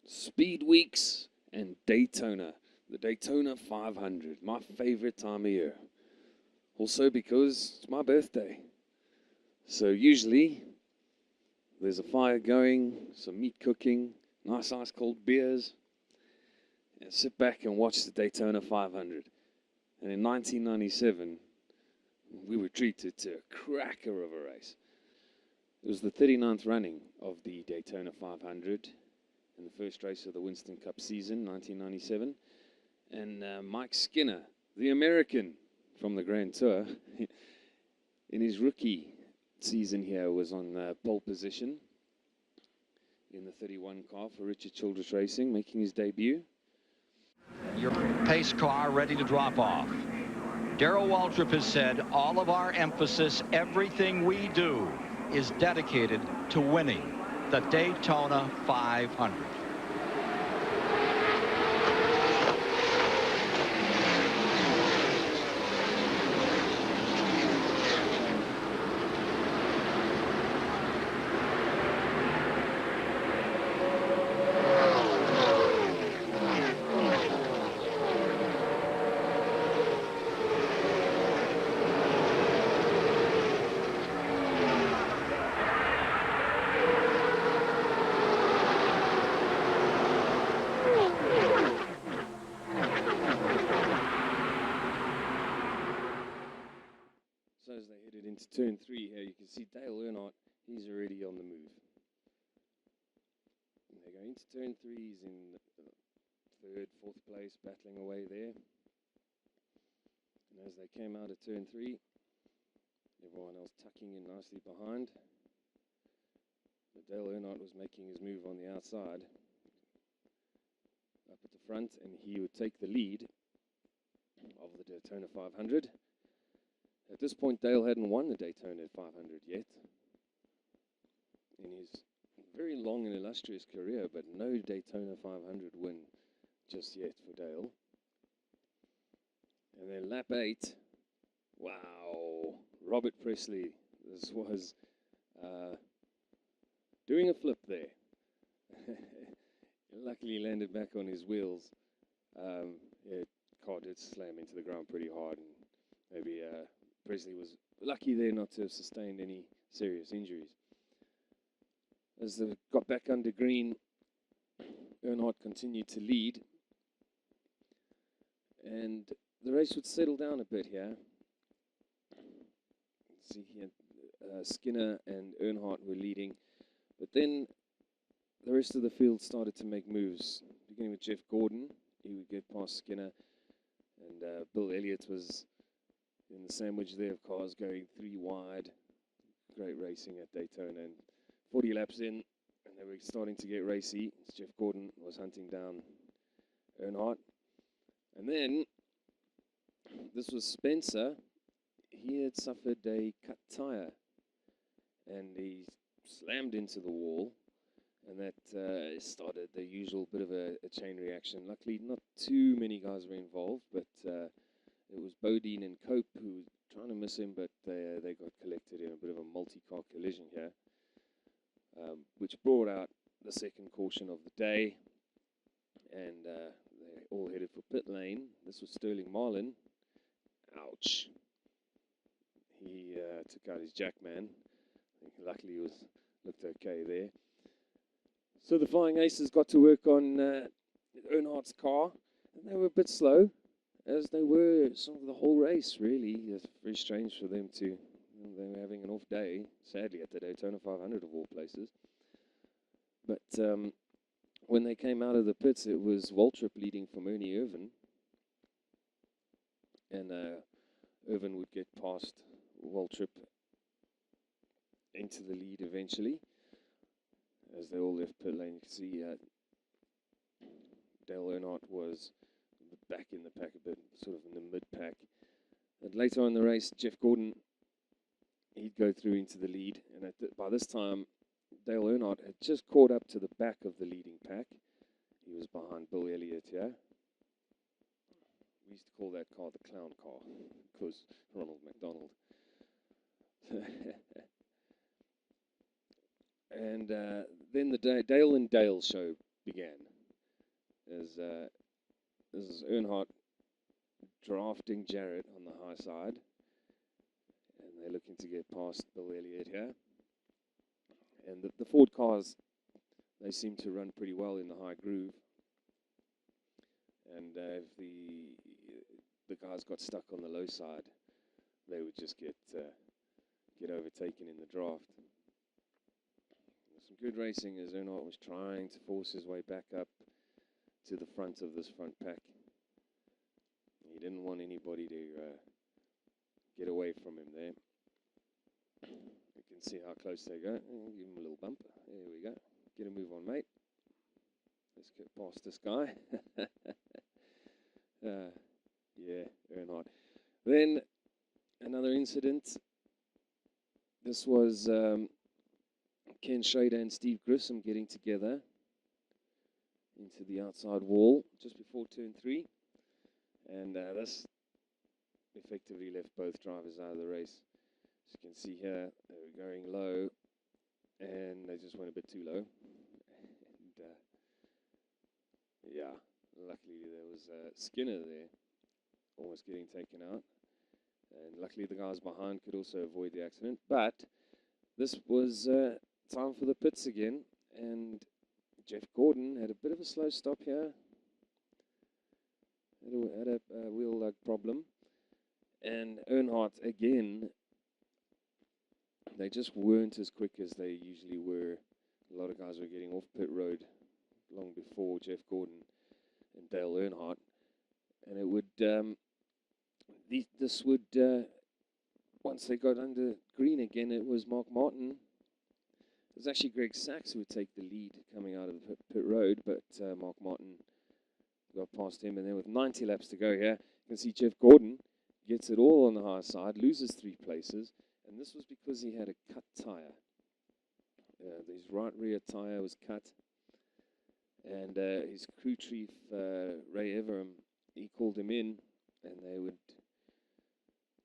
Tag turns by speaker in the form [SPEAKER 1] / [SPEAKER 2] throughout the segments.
[SPEAKER 1] Speed Weeks and Daytona. The Daytona 500, my favorite time of year. Also because it's my birthday. So usually there's a fire going, some meat cooking, nice ice cold beers, and sit back and watch the Daytona 500. And in 1997, we were treated to a cracker of a race. It was the 39th running of the Daytona 500 in the first race of the Winston Cup season, 1997. And Mike Skinner, the American from the Grand Tour, in his rookie season here was on pole position in the 31 car for Richard Childress Racing, making his debut.
[SPEAKER 2] Your pace car ready to drop off. Darrell Waltrip has said all of our emphasis, everything we do, is dedicated to winning the Daytona 500.
[SPEAKER 1] So as they headed into turn 3 here, you can see Dale Earnhardt, he's already on the move. And they go into turn 3, he's in third, fourth place, battling away there. And as they came out of turn 3, everyone else tucking in nicely behind. But Dale Earnhardt was making his move on the outside, up at the front, and he would take the lead of the Daytona 500. At this point, Dale hadn't won the Daytona 500 yet in his very long and illustrious career, but no Daytona 500 win just yet for Dale. And then lap 8, wow, Robert Presley, this was doing a flip there. Luckily he landed back on his wheels. Car did slam into the ground pretty hard, and maybe Presley was lucky there not to have sustained any serious injuries. As they got back under green, Earnhardt continued to lead, and the race would settle down a bit here. See here, Skinner and Earnhardt were leading, but then the rest of the field started to make moves, beginning with Jeff Gordon. He would get past Skinner, and Bill Elliott was in the sandwich there of cars going 3 wide. Great racing at Daytona, and 40 laps in, and they were starting to get racy. Jeff Gordon was hunting down Earnhardt. And then, this was Spencer. He had suffered a cut tire, and he slammed into the wall, and that started the usual bit of a chain reaction. Luckily, not too many guys were involved, but it was Bodine and Cope who were trying to miss him, but they got collected in a bit of a multi-car collision here, which brought out the second caution of the day, and they all headed for pit lane. This was Sterling Marlin. Ouch. He took out his jackman. I think luckily he looked okay there. So the Flying Aces got to work on Earnhardt's car, and they were a bit slow, as they were sort of the whole race, really. It's very strange for them to, they were having an off day, sadly, at the Daytona 500 of all places. But when they came out of the pits, it was Waltrip leading from Ernie Irvin. And Irvin would get past Waltrip into the lead eventually. As they all left pit lane, you can see Dale Earnhardt was back in the pack a bit, sort of in the mid-pack. And later on in the race, Jeff Gordon, he'd go through into the lead. And by this time, Dale Earnhardt had just caught up to the back of the leading pack. He was behind Bill Elliott here. We used to call that car the clown car, because Ronald McDonald. And then the Dale and Dale show began. as this is Earnhardt drafting Jarrett on the high side. And they're looking to get past Bill Elliott here. And the Ford cars, they seem to run pretty well in the high groove. And if the guys got stuck on the low side, they would just get overtaken in the draft. Some good racing as Earnhardt was trying to force his way back up to the front of this front pack. He didn't want anybody to get away from him there. You can see how close they go. Give him a little bump. There we go. Get a move on, mate. Let's get past this guy. Yeah, Earnhardt. Then another incident. This was Ken Schrader and Steve Grissom getting together into the outside wall just before turn 3. And this effectively left both drivers out of the race. As you can see here, they were going low, and they just went a bit too low. And yeah, luckily there was Skinner there, almost getting taken out. And luckily the guys behind could also avoid the accident. But this was time for the pits again, and Jeff Gordon had a bit of a slow stop here. Had a wheel lug problem. And Earnhardt again, they just weren't as quick as they usually were. A lot of guys were getting off pit road long before Jeff Gordon and Dale Earnhardt. And it would, this would, once they got under green again, it was Mark Martin. It was actually Greg Sachs who would take the lead coming out of the pit road, but Mark Martin got past him. And then with 90 laps to go here, you can see Jeff Gordon gets it all on the high side, loses 3 places. And this was because he had a cut tyre. His right rear tyre was cut. And his crew chief, Ray Everham, he called him in, and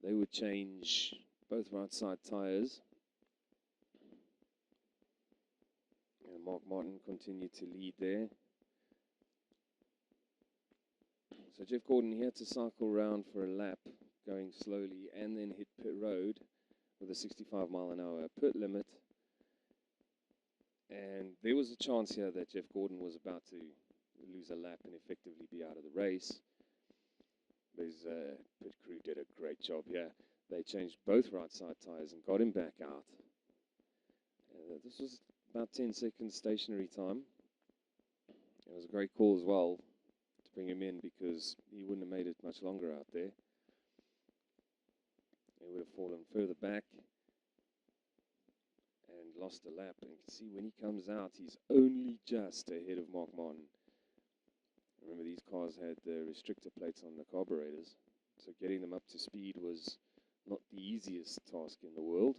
[SPEAKER 1] they would change both right side tyres. And Mark Martin continued to lead there. So Jeff Gordon, he had to cycle around for a lap, going slowly, and then hit pit road with a 65 mile an hour pit limit. And there was a chance here that Jeff Gordon was about to lose a lap and effectively be out of the race. His pit crew did a great job here. They changed both right side tyres and got him back out. This was about 10 seconds stationary time. It was a great call as well to bring him in, because he wouldn't have made it much longer out there. He would have fallen further back and lost a lap. And you can see when he comes out, he's only just ahead of Mark Martin. Remember, these cars had the restrictor plates on the carburetors, so getting them up to speed was not the easiest task in the world.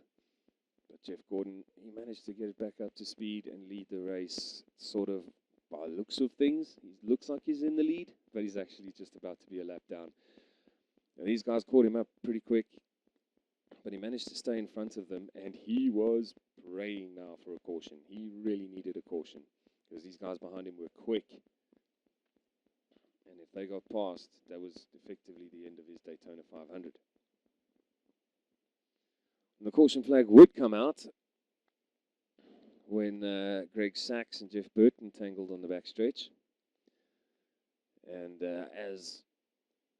[SPEAKER 1] But Jeff Gordon, he managed to get it back up to speed and lead the race, sort of by the looks of things. He looks like he's in the lead, but he's actually just about to be a lap down. Now, these guys caught him up pretty quick, but he managed to stay in front of them, and he was praying now for a caution. He really needed a caution, because these guys behind him were quick. And if they got past, that was effectively the end of his Daytona 500. And the caution flag would come out when Greg Sachs and Jeff Burton tangled on the backstretch. And as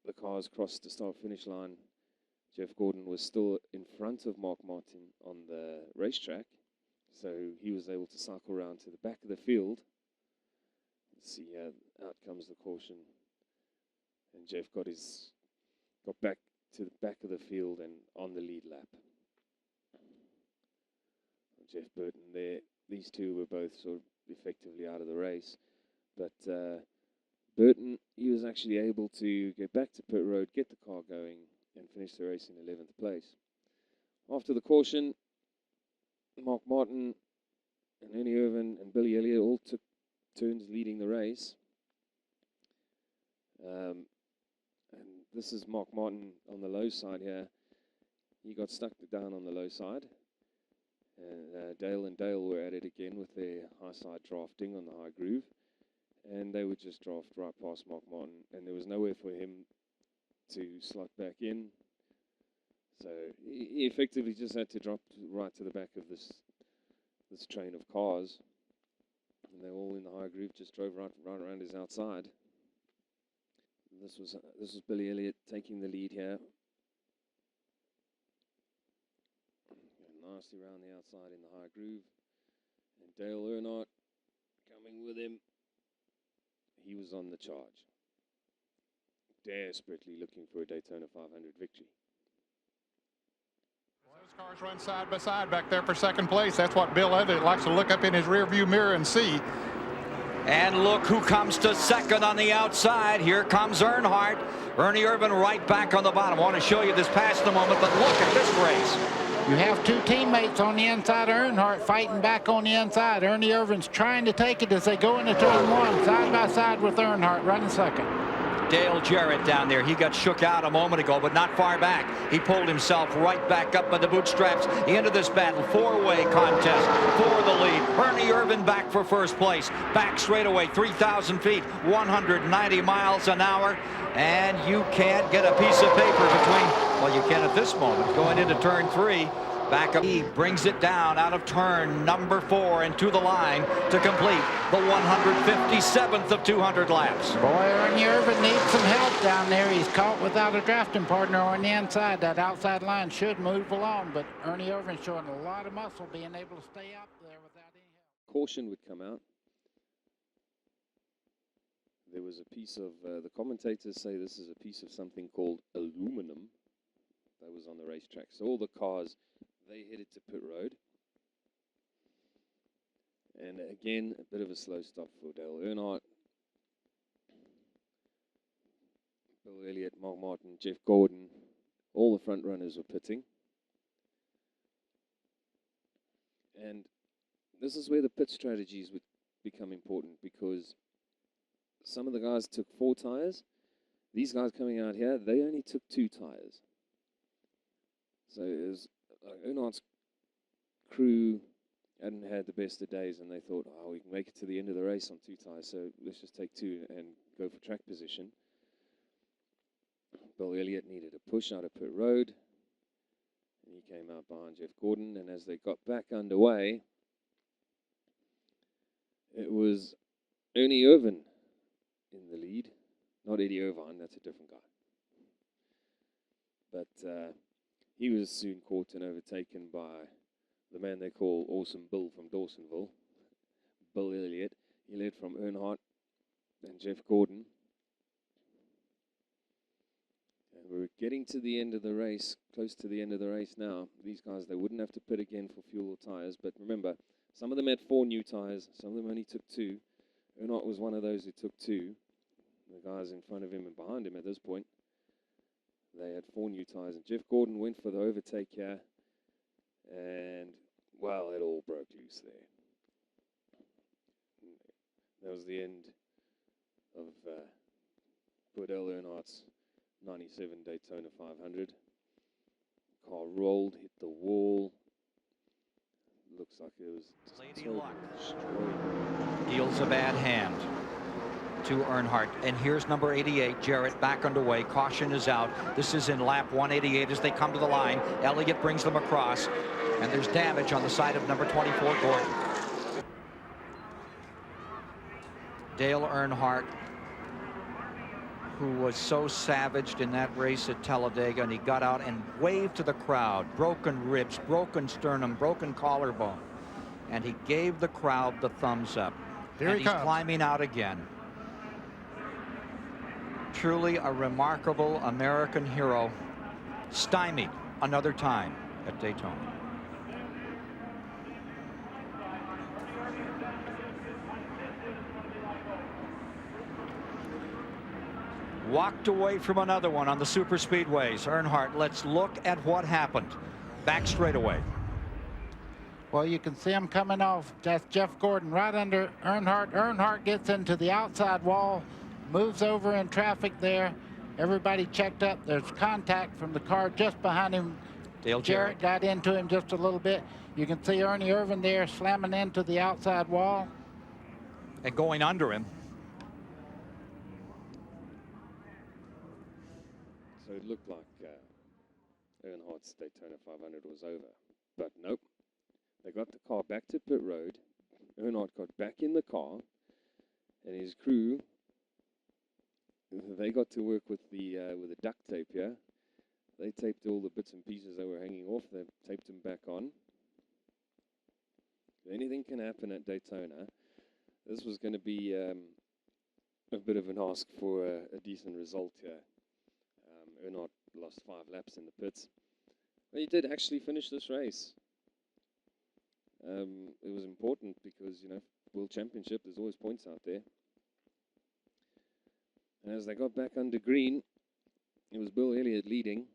[SPEAKER 1] the cars crossed the start-finish line, Jeff Gordon was still in front of Mark Martin on the racetrack, so he was able to cycle around to the back of the field. Let's see, out comes the caution, and Jeff got back to the back of the field and on the lead lap. Jeff Burton there, these two were both sort of effectively out of the race, but Burton, he was actually able to get back to pit road, get the car going, and finish the race in 11th place. After the caution, Mark Martin and Ernie Irvin and Billy Elliott all took turns leading the race. And this is Mark Martin on the low side here. He got stuck down on the low side. And Dale and Dale were at it again with their high side drafting on the high groove. and they would just draft right past Mark Martin, and there was nowhere for him to slot back in. So he effectively just had to drop right to the back of this train of cars, and they were all in the high groove, just drove right around his outside. This was Billy Elliott taking the lead here. Nicely around the outside in the high groove. And Dale Earnhardt coming with him. He was on the charge, desperately looking for a Daytona 500 victory.
[SPEAKER 3] Those cars run side by side back there for second place. That's what Bill Elliott likes to look up in his rearview mirror and see.
[SPEAKER 2] And look who comes to second on the outside. Here comes Earnhardt. Ernie Irvan right back on the bottom. I want to show you this pass in a moment, but look at this race.
[SPEAKER 4] You have two teammates on the inside of Earnhardt fighting back on the inside. Ernie Irvan's trying to take it as they go into turn one, side by side with Earnhardt running second.
[SPEAKER 2] Dale Jarrett down there. He got shook out a moment ago, but not far back. He pulled himself right back up by the bootstraps into this battle. Four-way contest for the lead. Ernie Irvan back for first place. Back straightaway, 3,000 feet, 190 miles an hour. And you can't get a piece of paper between, well, you can at this moment, going into turn three. Back up, he brings it down out of turn number 4 and to the line to complete the 157th of 200 laps.
[SPEAKER 4] Boy, Ernie Irvan needs some help down there. He's caught without a drafting partner on the inside. That outside line should move along, but Ernie Irvan showing a lot of muscle being able to stay up there without any help.
[SPEAKER 1] Caution would come out. There was a piece of, the commentators say this is a piece of something called aluminum that was on the racetrack. So all the cars, they headed to pit road. And again, a bit of a slow stop for Dale Earnhardt. Bill Elliott, Mark Martin, Jeff Gordon, all the front runners were pitting. And this is where the pit strategies would become important, because some of the guys took 4 tires. These guys coming out here, they only took 2 tires. So it was Earnhardt's crew hadn't had the best of days, and they thought, oh, we can make it to the end of the race on 2 tires, so let's just take 2 and go for track position. Bill Elliott needed a push out of pit road. He came out behind Jeff Gordon, and as they got back underway, it was Ernie Irvan in the lead. Not Eddie Irvine, that's a different guy. But he was soon caught and overtaken by the man they call Awesome Bill from Dawsonville, Bill Elliott. He led from Earnhardt and Jeff Gordon. And we're getting to the end of the race, close to the end of the race now. These guys, they wouldn't have to pit again for fuel or tires. But remember, some of them had 4 new tires. Some of them only took 2. Earnhardt was one of those who took 2. The guys in front of him and behind him at this point, they had 4 new tires. And Jeff Gordon went for the overtake here. And, well, it all broke loose there. That was the end of Dale Earnhardt's 97 Daytona 500. Car rolled, hit the wall. Looks like it was
[SPEAKER 2] Lady Luck
[SPEAKER 1] destroyed.
[SPEAKER 2] deals a bad hand to Earnhardt. And here's number 88, Jarrett, back underway. Caution is out. This is in lap 188 as they come to the line. Elliott brings them across, and there's damage on the side of number 24, Gordon. Dale Earnhardt, who was so savaged in that race at Talladega, and he got out and waved to the crowd. Broken ribs, broken sternum, broken collarbone. And he gave the crowd the thumbs up.
[SPEAKER 3] Here
[SPEAKER 2] and
[SPEAKER 3] he
[SPEAKER 2] he's
[SPEAKER 3] comes.
[SPEAKER 2] climbing out again. Truly a remarkable American hero, stymied another time at Daytona. Walked away from another one on the super speedways. Earnhardt, let's look at what happened. Back straightaway.
[SPEAKER 4] Well, you can see him coming off. That's Jeff Gordon right under Earnhardt. Earnhardt gets into the outside wall, moves over in traffic there. Everybody checked up. There's contact from the car just behind him.
[SPEAKER 2] Dale
[SPEAKER 4] Jarrett got into him just a little bit. You can see Ernie Irvan there slamming into the outside wall.
[SPEAKER 2] And going under him.
[SPEAKER 1] it looked like Earnhardt's Daytona 500 was over. But nope. They got the car back to pit road. Earnhardt got back in the car, and his crew, they got to work with the duct tape here. They taped all the bits and pieces that were hanging off. They taped them back on. Anything can happen at Daytona. This was going to be a bit of an ask for a decent result here. Earnhardt lost 5 laps in the pits. But he did actually finish this race. It was important because, you know, World Championship, there's always points out there. And as they got back under green, it was Bill Elliott leading.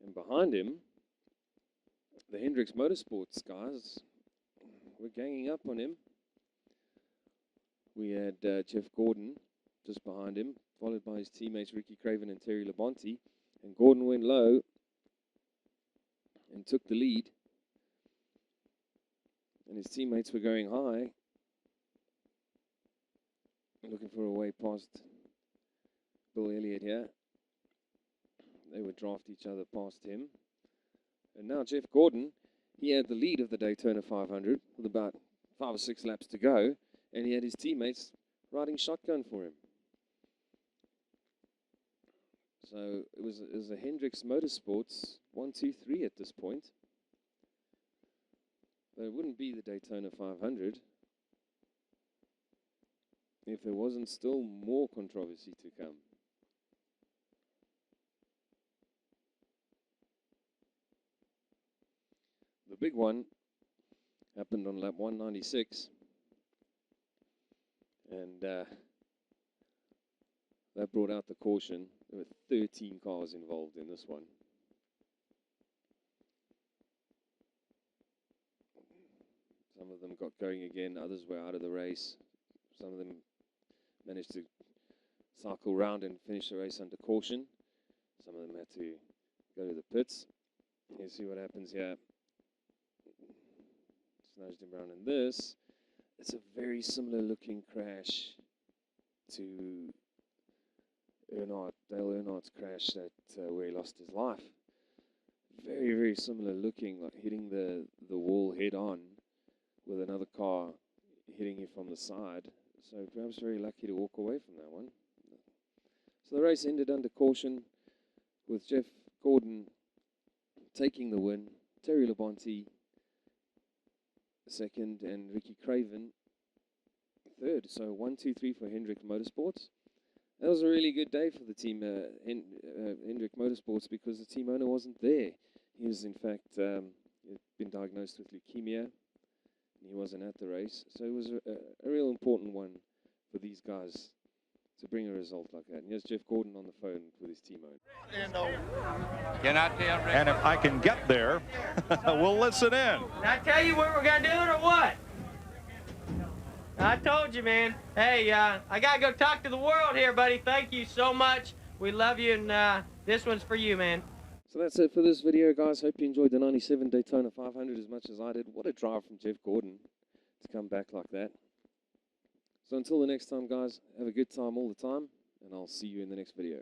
[SPEAKER 1] And behind him, the Hendrick Motorsports guys were ganging up on him. We had Jeff Gordon just behind him, followed by his teammates Ricky Craven and Terry Labonte. And Gordon went low and took the lead. And his teammates were going high, looking for a way past Bill Elliott here. They would draft each other past him. And now Jeff Gordon, he had the lead of the Daytona 500 with about 5 or 6 laps to go, and he had his teammates riding shotgun for him. So it was a Hendrick Motorsports 1, 2, 3 at this point. But it wouldn't be the Daytona 500 if there wasn't still more controversy to come. The big one happened on lap 196, and that brought out the caution. There were 13 cars involved in this one. Some of them got going again, others were out of the race. Some of them managed to cycle round and finish the race under caution. Some of them had to go to the pits. You see what happens here. Snowsed him around in this. It's a very similar looking crash to Dale Earnhardt's crash that where he lost his life. Very, very similar looking, like hitting the wall head on with another car hitting you from the side. So perhaps very lucky to walk away from that one. So the race ended under caution with Jeff Gordon taking the win, Terry Labonte second, and Ricky Craven third. So 1, 2, 3 for Hendrick Motorsports. That was a really good day for the team, Hendrick Motorsports, because the team owner wasn't there. He was, in fact, been diagnosed with leukemia, and he wasn't at the race. So it was a real important one for these guys to bring a result like that. And here's Jeff Gordon on the phone with his team owner.
[SPEAKER 2] And if I can get there, we'll listen in.
[SPEAKER 5] Did I tell you what we're going to do or what? I told you, man. Hey, I got to go talk to the world here, buddy. Thank you so much. We love you, and this one's for you, man.
[SPEAKER 1] So that's it for this video, guys. Hope you enjoyed the 97 Daytona 500 as much as I did. What a drive from Jeff Gordon to come back like that. So until the next time, guys, have a good time all the time, and I'll see you in the next video.